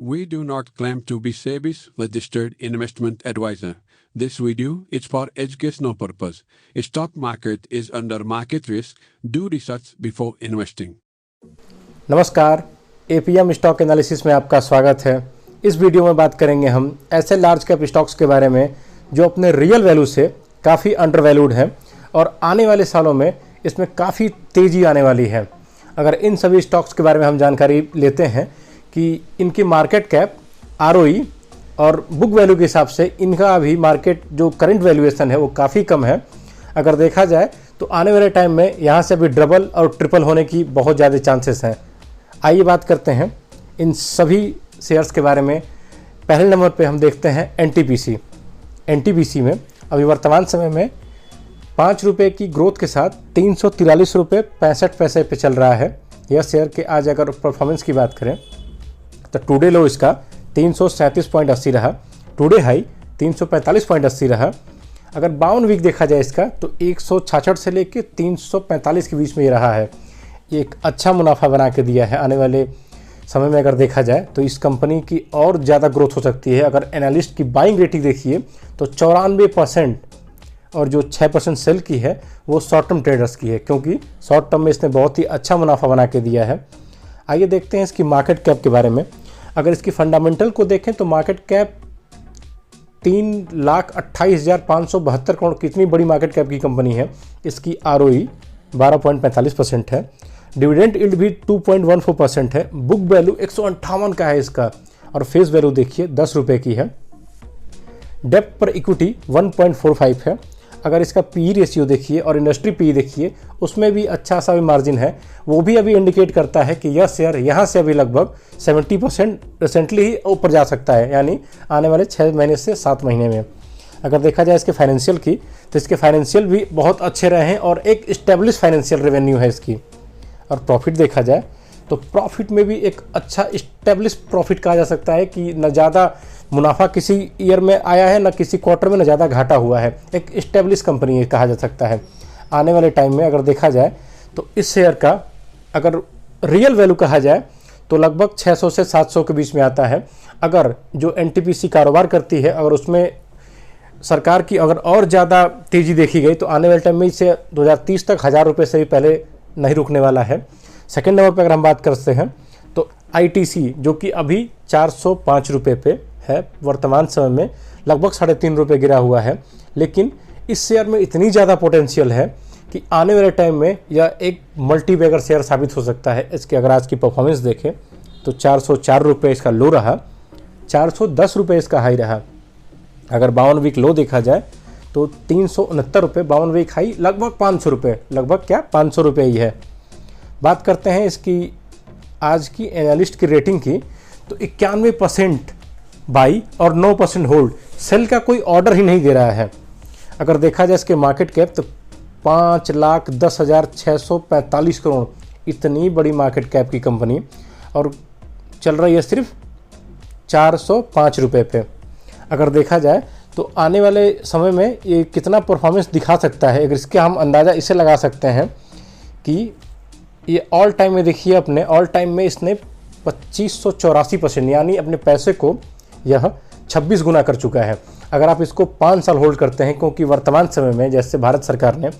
We do not claim to be SEBI's registered investment advisor. This video is for educational purpose. Stock market is under market risk. Do research before investing. नमस्कार, APM stock analysis में आपका स्वागत है। इस video में बात करेंगे हम ऐसे लार्ज कैप स्टॉक्स के बारे में जो अपने रियल वैल्यू से काफ़ी अंडर वैल्यूड हैं और आने वाले सालों में इसमें काफ़ी तेज़ी आने वाली है। अगर इन सभी स्टॉक्स के बारे में हम जानकारी लेते हैं कि इनकी मार्केट कैप, आरओई और बुक वैल्यू के हिसाब से इनका अभी मार्केट जो करंट वैल्यूएशन है वो काफ़ी कम है। अगर देखा जाए तो आने वाले टाइम में यहाँ से अभी डबल और ट्रिपल होने की बहुत ज़्यादा चांसेस हैं। आइए बात करते हैं इन सभी शेयर्स के बारे में। पहले नंबर पे हम देखते हैं एनटीपीसी। एनटीपीसी में अभी वर्तमान समय में 5 रुपये की ग्रोथ के साथ 343 रुपये 65 पैसे पे चल रहा है। यह शेयर के आज अगर परफॉर्मेंस की बात करें तो टुडे लो इसका 337.80 रहा, टुडे हाई 345.80 रहा। अगर 52 वीक देखा जाए इसका तो 166 से लेकर 345 के बीच में ये रहा है। ये एक अच्छा मुनाफा बना के दिया है। आने वाले समय में अगर देखा जाए तो इस कंपनी की और ज़्यादा ग्रोथ हो सकती है। अगर एनालिस्ट की बाइंग रेटिंग देखिए तो 94% और जो 6% सेल की है वो शॉर्ट टर्म ट्रेडर्स की है, क्योंकि शॉर्ट टर्म में इसने बहुत ही अच्छा मुनाफा बना के दिया है। आइए देखते हैं इसकी मार्केट कैप के बारे में। अगर इसकी फंडामेंटल को देखें तो मार्केट कैप 3,28,572 करोड़, कितनी बड़ी मार्केट कैप की कंपनी है। इसकी आरओई 12.45% है, डिविडेंड यील्ड भी 2.14% है, बुक वैल्यू 158 का है इसका और फेस वैल्यू देखिए 10 रुपये की है। डेप्थ पर इक्विटी 1.45 है। अगर इसका पी रेशियो देखिए और इंडस्ट्री पी देखिए उसमें भी अच्छा सा भी मार्जिन है। वो भी अभी इंडिकेट करता है कि यह शेयर यहाँ से अभी लगभग 70% रिसेंटली ही ऊपर जा सकता है, यानी आने वाले 6 महीने से 7 महीने में। अगर देखा जाए इसके फाइनेंशियल की तो इसके फाइनेंशियल भी बहुत अच्छे रहे हैं और एक इस्टेब्लिश फाइनेंशियल रेवेन्यू है इसकी। और प्रॉफिट देखा जाए तो प्रॉफिट में भी एक अच्छा इस्टेब्लिश प्रॉफिट कहा जा सकता है कि न ज़्यादा मुनाफा किसी ईयर में आया है, न किसी क्वार्टर में न ज़्यादा घाटा हुआ है। एक इस्टेब्लिश कंपनी ये कहा जा सकता है। आने वाले टाइम में अगर देखा जाए तो इस शेयर का अगर रियल वैल्यू कहा जाए तो लगभग 600 से 700 के बीच में आता है। अगर जो एनटीपीसी कारोबार करती है अगर उसमें सरकार की अगर और ज़्यादा तेज़ी देखी गई तो आने वाले टाइम में इसे 2030 तक 1000 रुपये से भी पहले नहीं रुकने वाला है। सेकेंड नंबर पर अगर हम बात करते हैं तो आईटीसी जो कि अभी 405 रुपये पे है, वर्तमान समय में लगभग 3.5 रुपये गिरा हुआ है। लेकिन इस शेयर में इतनी ज़्यादा पोटेंशियल है कि आने वाले टाइम में यह एक मल्टी बैगर शेयर साबित हो सकता है। इसके अगर आज की परफॉर्मेंस देखें तो 404 रुपये इसका लो रहा, 410 रुपये इसका हाई रहा। अगर 52 वीक लो देखा जाए तो 369 रुपये, 52 वीक हाई लगभग 500 रुपये, लगभग क्या 500 रुपये ही है। बात करते हैं इसकी आज की एनालिस्ट की रेटिंग की तो 91% बाई और 9% होल्ड। सेल का कोई ऑर्डर ही नहीं दे रहा है। अगर देखा जाए इसके मार्केट कैप तो 5,10,645 करोड़, इतनी बड़ी मार्केट कैप की कंपनी और चल रही है सिर्फ 405 रुपये पे। अगर देखा जाए तो आने वाले समय में ये कितना परफॉर्मेंस दिखा सकता है, अगर इसके हम अंदाज़ा इसे लगा सकते हैं कि ये ऑल टाइम में देखिए, अपने ऑल टाइम में इसने 2584% यानी अपने पैसे को यह 26 गुना कर चुका है। अगर आप इसको 5 साल होल्ड करते हैं, क्योंकि वर्तमान समय में जैसे भारत सरकार ने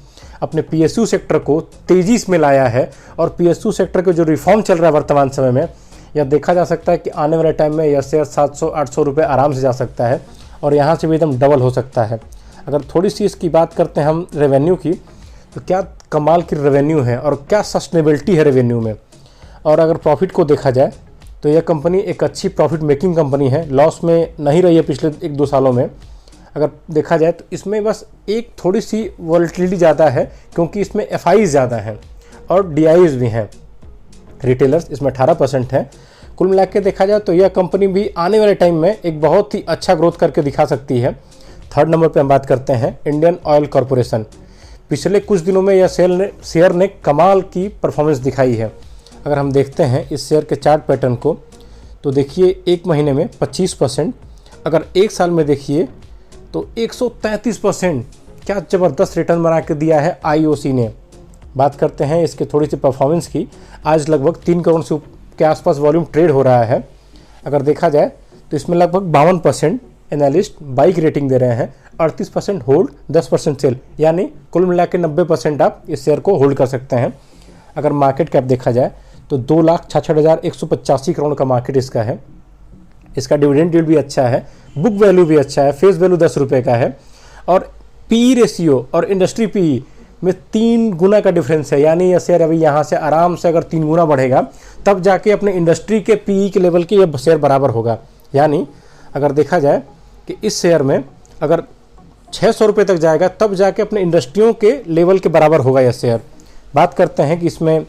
अपने पीएसयू सेक्टर को तेज़ी में लाया है और पीएसयू सेक्टर का जो रिफॉर्म चल रहा है वर्तमान समय में, यह देखा जा सकता है कि आने वाले टाइम में यह शेयर 700-800 रुपये आराम से जा सकता है और यहाँ से भी एकदम डबल हो सकता है। अगर थोड़ी सी इसकी बात करते हैं हम रेवेन्यू की तो क्या कमाल की रेवेन्यू है और क्या सस्टेनेबिलिटी है रेवेन्यू में। और अगर प्रॉफिट को देखा जाए तो यह कंपनी एक अच्छी प्रॉफिट मेकिंग कंपनी है, लॉस में नहीं रही है पिछले 1-2 सालों में। अगर देखा जाए तो इसमें बस एक थोड़ी सी वॉलेटिलिटी ज़्यादा है, क्योंकि इसमें एफआई ज़्यादा हैं और डीआईज भी हैं। रिटेलर्स इसमें 18% हैं। कुल मिला के देखा जाए तो यह कंपनी भी आने वाले टाइम में एक बहुत ही अच्छा ग्रोथ करके दिखा सकती है। थर्ड नंबर पे हम बात करते हैं इंडियन ऑयल कॉरपोरेशन। पिछले कुछ दिनों में यह शेयर ने कमाल की परफॉर्मेंस दिखाई है। अगर हम देखते हैं इस शेयर के चार्ट पैटर्न को तो देखिए 1 महीने में 25%, अगर 1 साल में देखिए तो 133%। क्या ज़बरदस्त रिटर्न बना के दिया है आईओसी ने। बात करते हैं इसके थोड़ी सी परफॉर्मेंस की। आज लगभग 3 करोड़ से के आसपास वॉल्यूम ट्रेड हो रहा है। अगर देखा जाए तो इसमें लगभग 52% एनालिस्ट बाई की रेटिंग दे रहे हैं, 38% होल्ड, 10% सेल, यानी कुल मिला के 90% आप इस शेयर को होल्ड कर सकते हैं। अगर मार्केट कैप देखा जाए तो 2,66,185 करोड़ का मार्केट इसका है। इसका डिविडेंड यील्ड भी अच्छा है, बुक वैल्यू भी अच्छा है, फेस वैल्यू 10 रुपये का है, और पीई रेशियो और इंडस्ट्री पीई में 3 गुना का डिफरेंस है, यानी यह शेयर अभी यहाँ से आराम से अगर 3 गुना बढ़ेगा तब जाके अपने इंडस्ट्री के पीई के लेवल के ये शेयर बराबर होगा। यानी अगर देखा जाए कि इस शेयर में अगर 600 रुपये तक जाएगा तब जाके अपने इंडस्ट्रियों के लेवल के बराबर होगा यह शेयर। बात करते हैं कि इसमें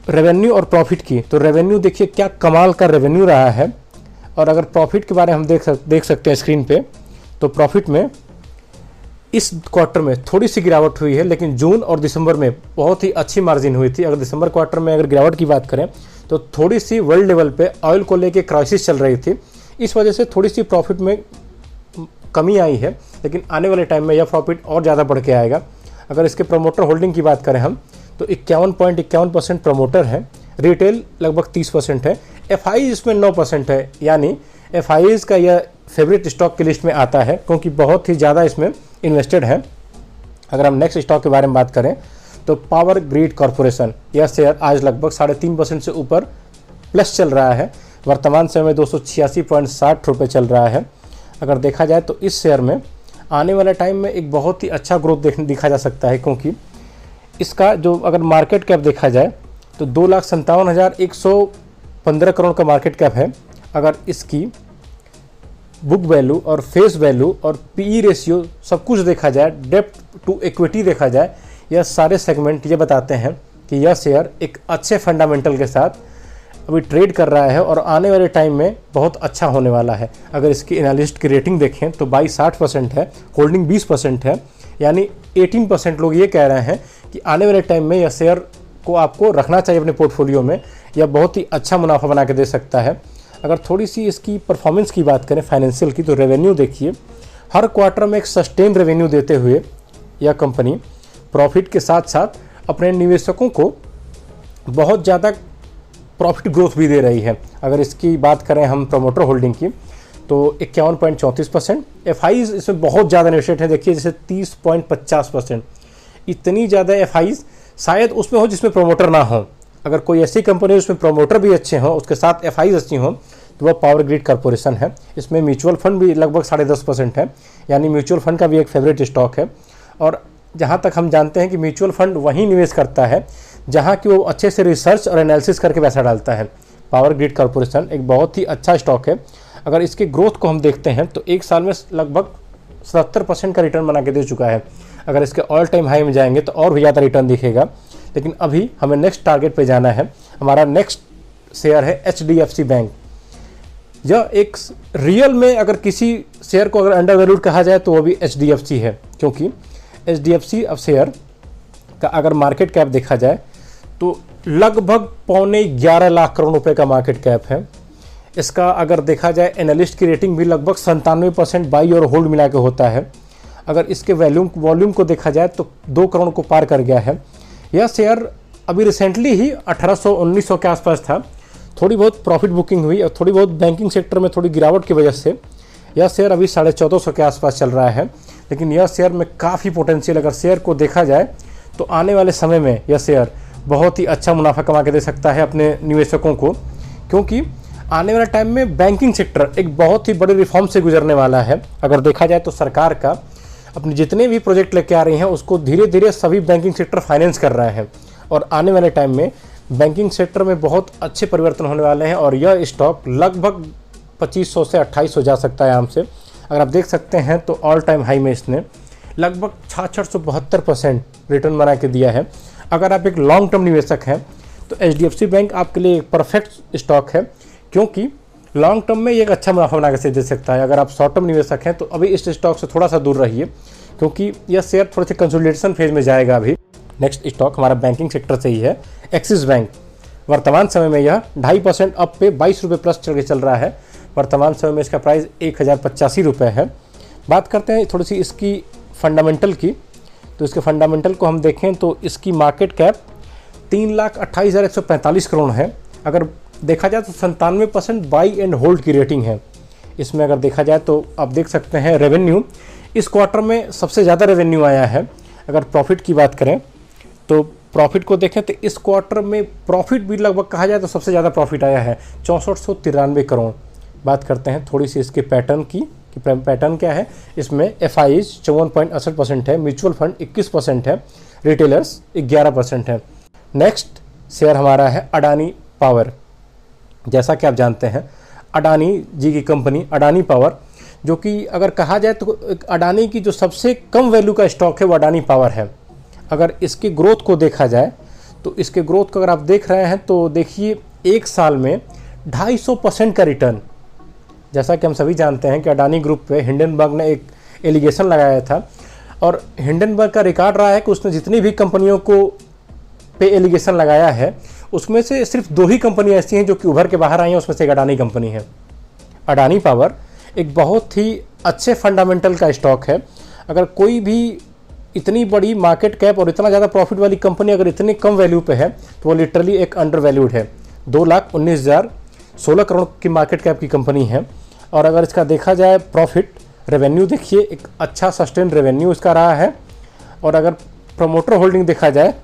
रेवेन्यू और प्रॉफिट की, तो रेवेन्यू देखिए क्या कमाल का रेवेन्यू रहा है, और अगर प्रॉफिट के बारे में हम देख सकते हैं स्क्रीन पे, तो प्रॉफिट में इस क्वार्टर में थोड़ी सी गिरावट हुई है, लेकिन जून और दिसंबर में बहुत ही अच्छी मार्जिन हुई थी। अगर दिसंबर क्वार्टर में अगर गिरावट की बात करें तो थोड़ी सी वर्ल्ड लेवल पे ऑयल को लेके क्राइसिस चल रही थी, इस वजह से थोड़ी सी प्रॉफिट में कमी आई है, लेकिन आने वाले टाइम में यह प्रॉफिट और ज़्यादा बढ़ के आएगा। अगर इसके प्रमोटर होल्डिंग की बात करें हम तो 51.51% प्रमोटर है, रिटेल लगभग 30% है, एफआई इसमें 9% है, यानी एफआई का यह फेवरेट स्टॉक की लिस्ट में आता है क्योंकि बहुत ही ज़्यादा इसमें इन्वेस्टेड है। अगर हम नेक्स्ट स्टॉक के बारे में बात करें तो पावर ग्रिड कॉरपोरेशन, यह शेयर आज लगभग 3.5% से ऊपर प्लस चल रहा है, वर्तमान समय में 286.60 रुपये चल रहा है। अगर देखा जाए तो इस शेयर में आने वाले टाइम में एक बहुत ही अच्छा ग्रोथ दिखा जा सकता है, क्योंकि इसका जो अगर मार्केट कैप देखा जाए तो 2,57,115 करोड़ का मार्केट कैप है। अगर इसकी बुक वैल्यू और फेस वैल्यू और पीई रेशियो सब कुछ देखा जाए, डेप्थ टू इक्विटी देखा जाए, यह सारे सेगमेंट ये बताते हैं कि यह शेयर एक अच्छे फंडामेंटल के साथ अभी ट्रेड कर रहा है और आने वाले टाइम में बहुत अच्छा होने वाला है। अगर इसकी एनालिस्ट की रेटिंग देखें तो बाई 60% है, होल्डिंग 20% है, यानी 18% लोग ये कह रहे हैं कि आने वाले टाइम में यह शेयर को आपको रखना चाहिए अपने पोर्टफोलियो में, यह बहुत ही अच्छा मुनाफा बना के दे सकता है। अगर थोड़ी सी इसकी परफॉर्मेंस की बात करें फाइनेंशियल की, तो रेवेन्यू देखिए हर क्वार्टर में एक सस्टेन रेवेन्यू देते हुए यह कंपनी प्रॉफिट के साथ साथ अपने निवेशकों को बहुत ज़्यादा प्रॉफिट ग्रोथ भी दे रही है। अगर इसकी बात करें हम प्रमोटर होल्डिंग की तो 51.34%, एफआईज इसमें बहुत ज़्यादा इन्वेस्टेड है, देखिए जैसे 30.50%। इतनी ज़्यादा एफआईज शायद उसमें हो जिसमें प्रमोटर ना हो। अगर कोई ऐसी कंपनी उसमें प्रमोटर भी अच्छे हों, उसके साथ एफआईज अच्छी हों, तो वह पावर ग्रिड कॉरपोरेशन है। इसमें म्यूचुअल फंड भी लगभग 10.5% है, यानी म्यूचुअल फंड का भी एक फेवरेट स्टॉक है। और जहाँ तक हम जानते हैं कि म्यूचुअल फंड वहीं निवेश करता है जहाँ कि वो अच्छे से रिसर्च और एनालिसिस करके पैसा डालता है। पावर ग्रिड कॉरपोरेशन एक बहुत ही अच्छा स्टॉक है। अगर इसके ग्रोथ को हम देखते हैं तो एक साल में लगभग 77% का रिटर्न बना के दे चुका है। अगर इसके ऑल टाइम हाई में जाएंगे तो और भी ज़्यादा रिटर्न दिखेगा, लेकिन अभी हमें नेक्स्ट टारगेट पे जाना है। हमारा नेक्स्ट शेयर है एचडीएफसी बैंक। यह एक रियल में अगर किसी शेयर को अगर अंडर वैल्यूड कहा जाए तो वो भी एचडीएफसी है, क्योंकि एचडीएफसी अब शेयर का अगर मार्केट कैप देखा जाए तो लगभग 11.25 लाख करोड़ रुपए का मार्केट कैप है। इसका अगर देखा जाए एनालिस्ट की रेटिंग भी लगभग 97% बाई और होल्ड मिला के होता है। अगर इसके वॉल्यूम को देखा जाए तो 2 करोड़ को पार कर गया है। यह शेयर अभी रिसेंटली ही 1800-1900 के आसपास था, थोड़ी बहुत प्रॉफिट बुकिंग हुई और थोड़ी बहुत बैंकिंग सेक्टर में थोड़ी गिरावट की वजह से यह शेयर अभी 1450 के आसपास चल रहा है। लेकिन यह शेयर में काफ़ी पोटेंशियल, अगर शेयर को देखा जाए तो आने वाले समय में यह शेयर बहुत ही अच्छा मुनाफा कमा के दे सकता है अपने निवेशकों को, क्योंकि आने वाले टाइम में बैंकिंग सेक्टर एक बहुत ही बड़े रिफॉर्म से गुजरने वाला है। अगर देखा जाए तो सरकार का अपने जितने भी प्रोजेक्ट लेके आ रही हैं उसको धीरे धीरे सभी बैंकिंग सेक्टर फाइनेंस कर रहे हैं, और आने वाले टाइम में बैंकिंग सेक्टर में बहुत अच्छे परिवर्तन होने वाले हैं। और यह स्टॉक लगभग 2500 से 2800 जा सकता है आराम से। अगर आप देख सकते हैं तो ऑल टाइम हाई में इसने लगभग 6672% रिटर्न बना के दिया है। अगर आप एक लॉन्ग टर्म निवेशक हैं तो एचडीएफसी बैंक आपके लिए एक परफेक्ट स्टॉक है, क्योंकि लॉन्ग टर्म में ये एक अच्छा मुनाफा बना के दे सकता है। अगर आप शॉर्ट टर्म निवेशक हैं तो अभी इस स्टॉक से थोड़ा सा दूर रहिए, क्योंकि यह शेयर थोड़े से कंसोलिडेशन फेज में जाएगा अभी। नेक्स्ट स्टॉक हमारा बैंकिंग सेक्टर से ही है, एक्सिस बैंक। वर्तमान समय में यह 2.5% अप पे 22 रुपये प्लस चल के चल रहा है। वर्तमान समय में इसका प्राइस 1085 रुपये है। बात करते हैं थोड़ी सी इसकी फंडामेंटल की, तो इसके फंडामेंटल को हम देखें तो इसकी मार्केट कैप 3,28,145 करोड़ है। अगर देखा जाए तो 97% बाई एंड होल्ड की रेटिंग है। इसमें अगर देखा जाए तो आप देख सकते हैं रेवेन्यू इस क्वार्टर में सबसे ज़्यादा रेवेन्यू आया है। अगर प्रॉफिट की बात करें तो प्रॉफिट को देखें तो इस क्वार्टर में प्रॉफिट भी लगभग कहा जाए तो सबसे ज़्यादा प्रॉफिट आया है 6493 करोड़। बात करते हैं थोड़ी सी इसके पैटर्न की कि पैटर्न क्या है। इसमें FIs 54.68% है, म्यूचुअल फंड 21% है, रिटेलर्स 11% है। नेक्स्ट शेयर हमारा है अडानी पावर। जैसा कि आप जानते हैं अडानी जी की कंपनी अडानी पावर, जो कि अगर कहा जाए तो अडानी की जो सबसे कम वैल्यू का स्टॉक है वो अडानी पावर है। अगर इसकी ग्रोथ को देखा जाए तो इसके ग्रोथ को अगर आप देख रहे हैं तो देखिए एक साल में 250% का रिटर्न। जैसा कि हम सभी जानते हैं कि अडानी ग्रुप पे हिंडनबर्ग ने एक एलिगेशन लगाया था और हिंडनबर्ग का रिकॉर्ड रहा है कि उसने जितनी भी कंपनियों को पे एलिगेशन लगाया है उसमें से सिर्फ 2 ही कंपनी ऐसी हैं जो कि उभर के बाहर आई हैं, उसमें से एक अडानी कंपनी है। अडानी पावर एक बहुत ही अच्छे फंडामेंटल का स्टॉक है। अगर कोई भी इतनी बड़ी मार्केट कैप और इतना ज़्यादा प्रॉफिट वाली कंपनी अगर इतनी कम वैल्यू पे है तो वो लिटरली एक अंडर वैल्यूड है। 2,19,016 करोड़ की मार्केट कैप की कंपनी है। और अगर इसका देखा जाए प्रॉफिट रेवेन्यू देखिए एक अच्छा सस्टेन रेवेन्यू इसका रहा है। और अगर प्रमोटर होल्डिंग देखा जाए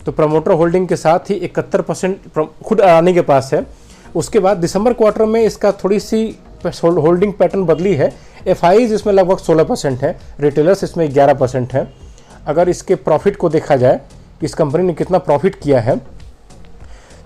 तो प्रमोटर होल्डिंग के साथ ही 71% खुद अडानी के पास है। उसके बाद दिसंबर क्वार्टर में इसका थोड़ी सी होल्डिंग पैटर्न बदली है। FIs इसमें लगभग 16% है, रिटेलर्स इसमें 11% है। अगर इसके प्रॉफिट को देखा जाए कि इस कंपनी ने कितना प्रॉफिट किया है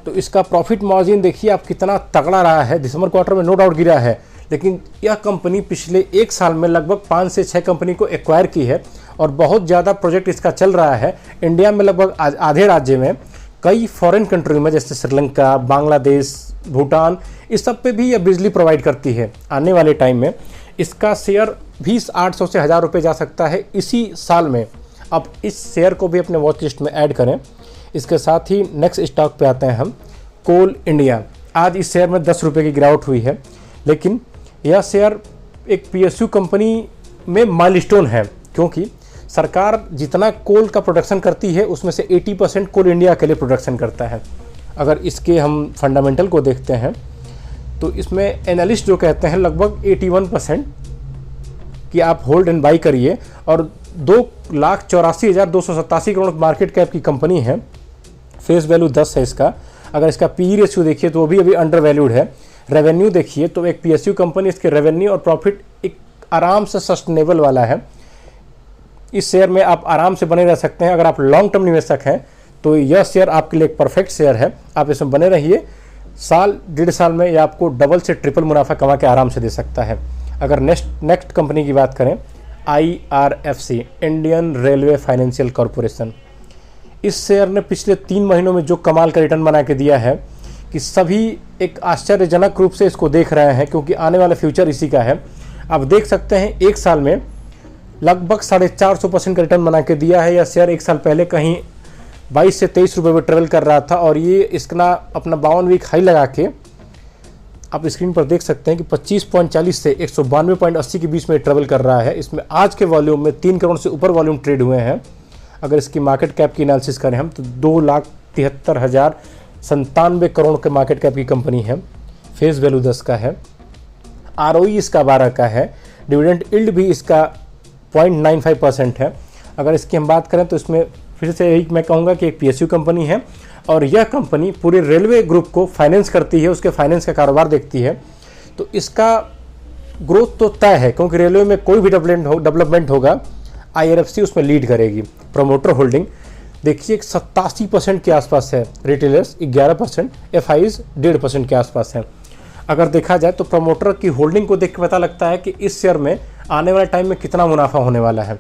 तो इसका प्रॉफिट मार्जिन देखिए आप कितना तगड़ा रहा है। दिसंबर क्वार्टर में नो डाउट गिरा है, लेकिन यह कंपनी पिछले एक साल में लगभग 5 से 6 कंपनी को एक्वायर की है और बहुत ज़्यादा प्रोजेक्ट इसका चल रहा है। इंडिया में लगभग आधे राज्य में, कई फॉरेन कंट्री में जैसे श्रीलंका, बांग्लादेश, भूटान, इस सब पे भी यह बिजली प्रोवाइड करती है। आने वाले टाइम में इसका शेयर भी 800 से 1000 रुपये जा सकता है इसी साल में। अब इस शेयर को भी अपने वॉच लिस्ट में ऐड करें। इसके साथ ही नेक्स्ट स्टॉक पे आते हैं हम, कोल इंडिया। आज इस शेयर में 10 रुपये की गिरावट हुई है, लेकिन यह शेयर एक PSU कंपनी में माइलस्टोन है, क्योंकि सरकार जितना कोल का प्रोडक्शन करती है उसमें से 80% कोल इंडिया के लिए प्रोडक्शन करता है। अगर इसके हम फंडामेंटल को देखते हैं तो इसमें एनालिस्ट जो कहते हैं लगभग 81% कि आप होल्ड एंड बाई करिए। और 2,84,287 करोड़ मार्केट कैप की कंपनी है, फेस वैल्यू 10 है इसका। अगर इसका PE रेशियो देखिए तो वो भी अभी अंडर वैल्यूड है। रेवेन्यू देखिए तो एक PSU कंपनी, इसके रेवेन्यू और प्रॉफिट एक आराम से सस्टेनेबल वाला है। इस शेयर में आप आराम से बने रह सकते हैं। अगर आप लॉन्ग टर्म निवेशक हैं तो यह शेयर आपके लिए एक परफेक्ट शेयर है। आप इसमें बने रहिए, साल 1.5 साल में यह आपको डबल से ट्रिपल मुनाफा कमा के आराम से दे सकता है। अगर नेक्स्ट कंपनी की बात करें, IRFC, Indian railway financial corporation. इस शेयर ने पिछले 3 महीनों में जो कमाल का रिटर्न बना के दिया है कि सभी एक आश्चर्यजनक रूप से इसको देख रहे हैं, क्योंकि आने वाला फ्यूचर इसी का है। आप देख सकते हैं एक साल में लगभग 450% का रिटर्न बना के दिया है। यह शेयर एक साल पहले कहीं 22 से 23 रुपये में ट्रेवल कर रहा था और ये इसका अपना 52 वीक हाई लगा के आप स्क्रीन पर देख सकते हैं कि 25.40 से 192.80 के बीच में ट्रेवल कर रहा है। इसमें आज के वॉल्यूम में 3 करोड़ से ऊपर वॉल्यूम ट्रेड हुए हैं। अगर इसकी मार्केट कैप की एनालिसिस करें हम तो 2,73,097 करोड़ के मार्केट कैप की कंपनी है। फेस वैल्यू 10 का है, ROE इसका 12 का है, डिविडेंड यील्ड भी इसका 0.95% है। अगर इसकी हम बात करें तो इसमें फिर से यही मैं कहूँगा कि एक PSU कंपनी है और यह कंपनी पूरे रेलवे ग्रुप को फाइनेंस करती है, उसके फाइनेंस का कारोबार देखती है। तो इसका ग्रोथ तो तय है, क्योंकि रेलवे में कोई भी डेवलपमेंट होगा IRFC उसमें लीड करेगी। प्रमोटर होल्डिंग देखिए 87% के आसपास है, रिटेलर्स 11%, FIs 1.5% के आसपास है। अगर देखा जाए तो प्रमोटर की होल्डिंग को देख के पता लगता है कि इस शेयर में आने वाले टाइम में कितना मुनाफा होने वाला है।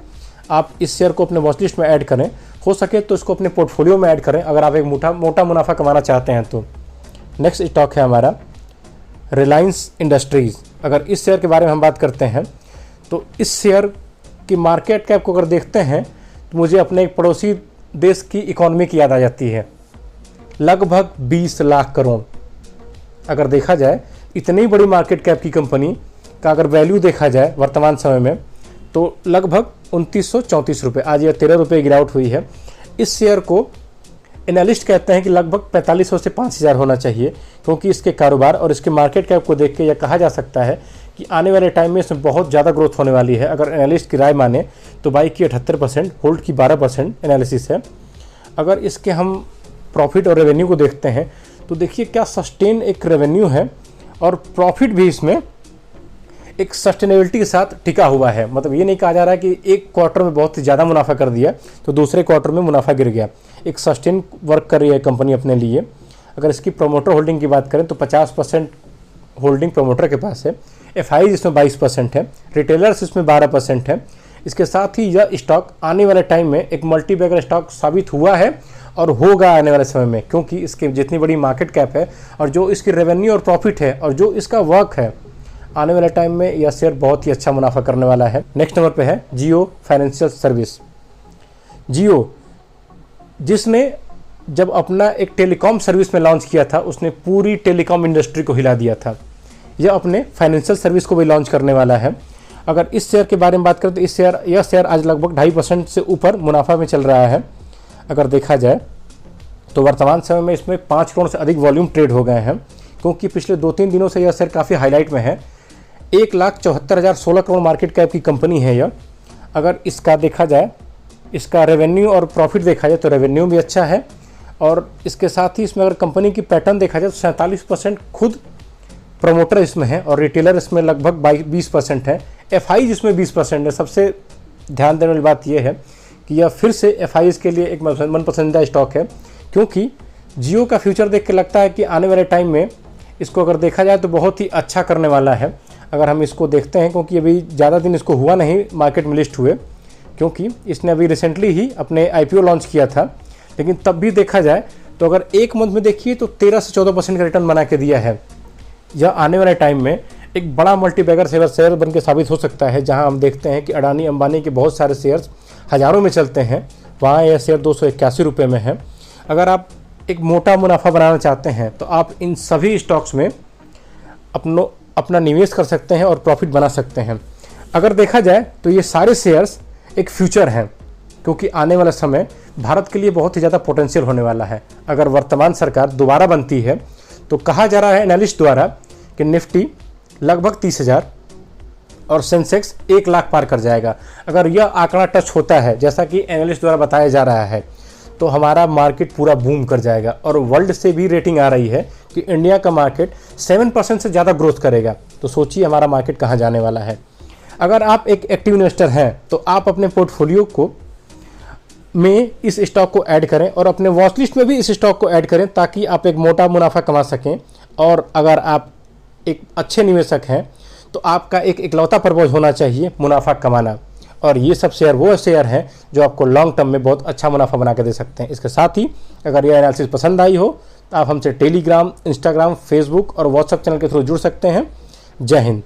आप इस शेयर को अपने वॉच लिस्ट में ऐड करें, हो सके तो इसको अपने पोर्टफोलियो में ऐड करें अगर आप एक मोटा मुनाफा कमाना चाहते हैं तो। नेक्स्ट स्टॉक है हमारा रिलायंस इंडस्ट्रीज़। अगर इस शेयर के बारे में हम बात करते हैं तो इस शेयर की मार्केट कैप को अगर देखते हैं तो मुझे अपने एक पड़ोसी देश की इकोनॉमी की याद आ जाती है, लगभग 20 लाख करोड़। अगर देखा जाए इतनी बड़ी मार्केट कैप की कंपनी का अगर वैल्यू देखा जाए वर्तमान समय में तो लगभग 2934 रुपये, आज यह 13 रुपये गिरावट हुई है। इस शेयर को एनालिस्ट कहते हैं कि लगभग 4500 से 5000 होना चाहिए, क्योंकि इसके कारोबार और इसके मार्केट कैप को देख के यह कहा जा सकता है कि आने वाले टाइम में इसमें बहुत ज़्यादा ग्रोथ होने वाली है। अगर एनालिस्ट की राय माने तो बाई की 78%, होल्ड की 12% एनालिसिस है। अगर इसके हम प्रॉफिट और रेवेन्यू को देखते हैं तो देखिए क्या सस्टेन एक रेवेन्यू है और प्रॉफिट भी इसमें एक सस्टेनेबिलिटी के साथ टिका हुआ है। मतलब ये नहीं कहा जा रहा है कि एक क्वार्टर में बहुत ही ज़्यादा मुनाफा कर दिया तो दूसरे क्वार्टर में मुनाफा गिर गया। एक सस्टेन वर्क कर रही है कंपनी अपने लिए। अगर इसकी प्रोमोटर होल्डिंग की बात करें तो 50% होल्डिंग प्रोमोटर के पास है। एफआई इसमें 22% है, रिटेलर्स इसमें 12% है। इसके साथ ही यह स्टॉक आने वाले टाइम में एक मल्टी बैगर स्टॉक साबित हुआ है और होगा आने वाले समय में, क्योंकि इसकी जितनी बड़ी मार्केट कैप है और जो इसकी रेवेन्यू और प्रॉफिट है और जो इसका वर्क है, आने वाले टाइम में यह शेयर बहुत ही अच्छा मुनाफा करने वाला है। नेक्स्ट नंबर पे है जियो फाइनेंशियल सर्विस। जियो जिसने जब अपना एक टेलीकॉम सर्विस में लॉन्च किया था उसने पूरी टेलीकॉम इंडस्ट्री को हिला दिया था। यह अपने फाइनेंशियल सर्विस को भी लॉन्च करने वाला है। अगर इस शेयर के बारे में बात करें तो यह शेयर आज लगभग 2.5% से ऊपर मुनाफा में चल रहा है। अगर देखा जाए तो वर्तमान समय में इसमें 5 करोड़ से अधिक वॉल्यूम ट्रेड हो गए हैं, क्योंकि पिछले 2-3 दिनों से यह शेयर काफ़ी हाईलाइट में है। 1,74,016 करोड़ मार्केट कैप की कंपनी है यह। अगर इसका देखा जाए, इसका रेवेन्यू और प्रॉफिट देखा जाए तो रेवेन्यू भी अच्छा है और इसके साथ ही इसमें अगर कंपनी की पैटर्न देखा जाए तो 47% खुद प्रमोटर इसमें है और रिटेलर इसमें लगभग 20% है। एफआई जिसमें 20% है। सबसे ध्यान देने वाली बात यह है कि यह फिर से एफआई के लिए एक मन पसंदीदा स्टॉक है, क्योंकि जियो का फ्यूचर देख के लगता है कि आने वाले टाइम में इसको अगर देखा जाए तो बहुत ही अच्छा करने वाला है। अगर हम इसको देखते हैं, क्योंकि अभी ज़्यादा दिन इसको हुआ नहीं मार्केट में लिस्ट हुए, क्योंकि इसने अभी रिसेंटली ही अपने आईपीओ लॉन्च किया था, लेकिन तब भी देखा जाए तो अगर एक मंथ में देखिए तो 13 से 14% का रिटर्न बना के दिया है। यह आने वाले टाइम में एक बड़ा मल्टीबैगर शेयर बन के साबित हो सकता है। जहां हम देखते हैं कि अडानी अंबानी के बहुत सारे शेयर्स हज़ारों में चलते हैं, वहाँ यह शेयर 281 रुपये में है। अगर आप एक मोटा मुनाफा बनाना चाहते हैं तो आप इन सभी स्टॉक्स में अपना निवेश कर सकते हैं और प्रॉफिट बना सकते हैं। अगर देखा जाए तो ये सारे शेयर्स एक फ्यूचर हैं, क्योंकि आने वाला समय भारत के लिए बहुत ही ज़्यादा पोटेंशियल होने वाला है। अगर वर्तमान सरकार दोबारा बनती है तो कहा जा रहा है एनालिस्ट द्वारा कि निफ्टी लगभग 30,000 और सेंसेक्स 1 लाख पार कर जाएगा। अगर यह आंकड़ा टच होता है जैसा कि एनालिस्ट द्वारा बताया जा रहा है तो हमारा मार्केट पूरा बूम कर जाएगा। और वर्ल्ड से भी रेटिंग आ रही है कि इंडिया का मार्केट 7% से ज़्यादा ग्रोथ करेगा। तो सोचिए हमारा मार्केट कहाँ जाने वाला है। अगर आप एक एक्टिव इन्वेस्टर हैं तो आप अपने पोर्टफोलियो को में इस स्टॉक को ऐड करें और अपने वॉच लिस्ट में भी इस स्टॉक को ऐड करें, ताकि आप एक मोटा मुनाफा कमा सकें। और अगर आप एक अच्छे निवेशक हैं तो आपका एक इकलौता पर्पज होना चाहिए मुनाफा कमाना। और ये सब शेयर वो शेयर हैं जो आपको लॉन्ग टर्म में बहुत अच्छा मुनाफा बना के दे सकते हैं। इसके साथ ही अगर यह एनालिसिस पसंद आई हो तो आप हमसे टेलीग्राम, इंस्टाग्राम, फेसबुक और व्हाट्सएप चैनल के थ्रू जुड़ सकते हैं। जय हिंद।